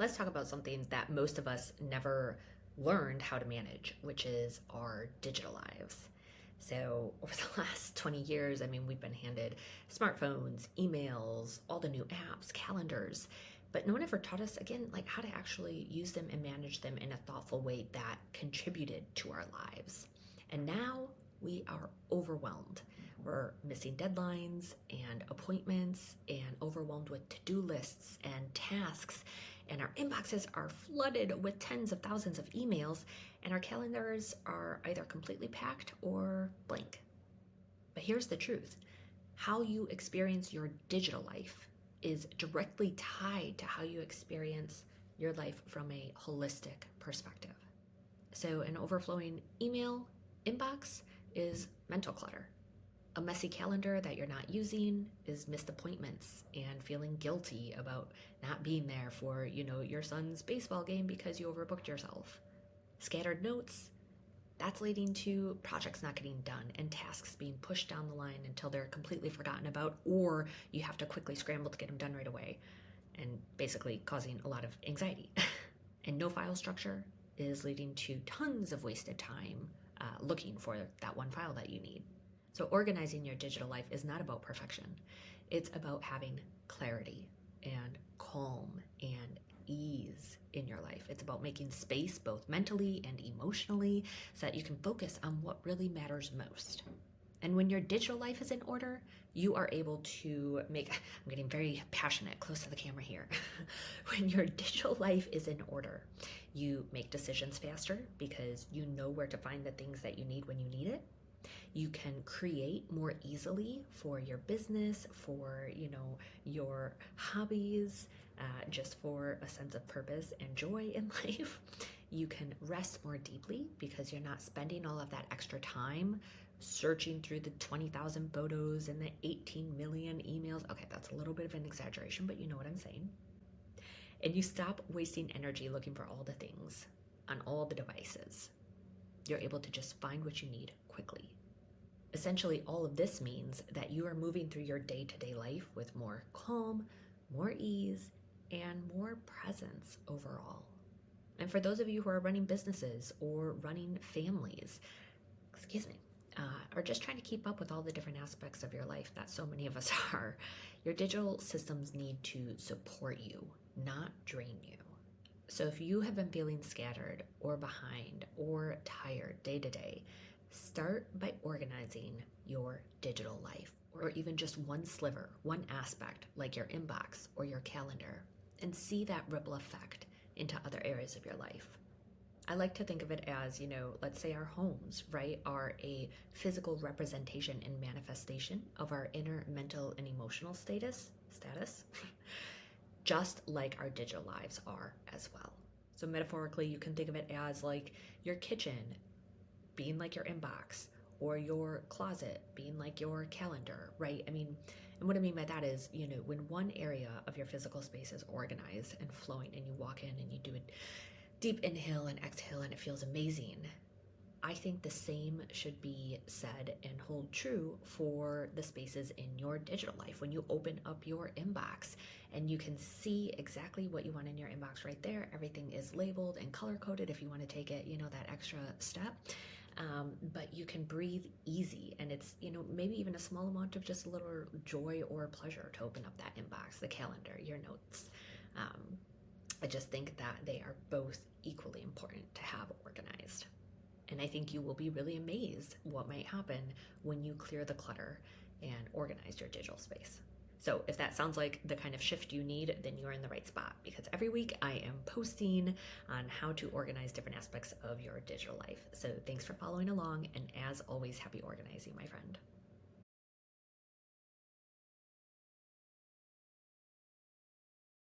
let's talk about something that most of us never learned how to manage, which is our digital lives. So, over the last 20 years, we've been handed smartphones, emails, all the new apps, calendars, but no one ever taught us, again, like how to actually use them and manage them in a thoughtful way that contributed to our lives. And now we are overwhelmed. We're missing deadlines and appointments and overwhelmed with to-do lists and tasks, and our inboxes are flooded with tens of thousands of emails, and our calendars are either completely packed or blank. But here's the truth: how you experience your digital life is directly tied to how you experience your life from a holistic perspective. So, an overflowing email inbox is mental clutter. A messy calendar that you're not using is missed appointments and feeling guilty about not being there for, your son's baseball game because you overbooked yourself. Scattered notes, that's leading to projects not getting done and tasks being pushed down the line until they're completely forgotten about, or you have to quickly scramble to get them done right away, and basically causing a lot of anxiety. And no file structure is leading to tons of wasted time looking for that one file that you need. So organizing your digital life is not about perfection. It's about having clarity and calm and ease in your life. It's about making space both mentally and emotionally so that you can focus on what really matters most. And when your digital life is in order, you are able to I'm getting very passionate, close to the camera here. When your digital life is in order, you make decisions faster because you know where to find the things that you need when you need it. You can create more easily for your business, for your hobbies, just for a sense of purpose and joy in life. You can rest more deeply because you're not spending all of that extra time searching through the 20,000 photos and the 18 million emails. Okay, that's a little bit of an exaggeration, but you know what I'm saying. And you stop wasting energy looking for all the things on all the devices. You're able to just find what you need quickly. Essentially, all of this means that you are moving through your day-to-day life with more calm, more ease, and more presence overall. And for those of you who are running businesses or running families, or just trying to keep up with all the different aspects of your life that so many of us are, your digital systems need to support you, not drain you. So if you have been feeling scattered or behind or tired day to day, start by organizing your digital life, or even just one sliver, one aspect like your inbox or your calendar, and see that ripple effect into other areas of your life. I like to think of it as, let's say our homes, right, are a physical representation and manifestation of our inner mental and emotional status, just like our digital lives are as well. So metaphorically, you can think of it as like your kitchen being like your inbox, or your closet being like your calendar, right? And what I mean by that is, when one area of your physical space is organized and flowing, and you walk in and you do a deep inhale and exhale and it feels amazing, I think the same should be said and hold true for the spaces in your digital life. When you open up your inbox and you can see exactly what you want in your inbox right there, everything is labeled and color-coded if you want to take it, that extra step. But you can breathe easy, and it's, maybe even a small amount of just a little joy or pleasure to open up that inbox, the calendar, your notes. I just think that they are both equally important to have organized. And I think you will be really amazed what might happen when you clear the clutter and organize your digital space. So if that sounds like the kind of shift you need, then you're in the right spot, because every week I am posting on how to organize different aspects of your digital life. So thanks for following along, and as always, happy organizing, my friend.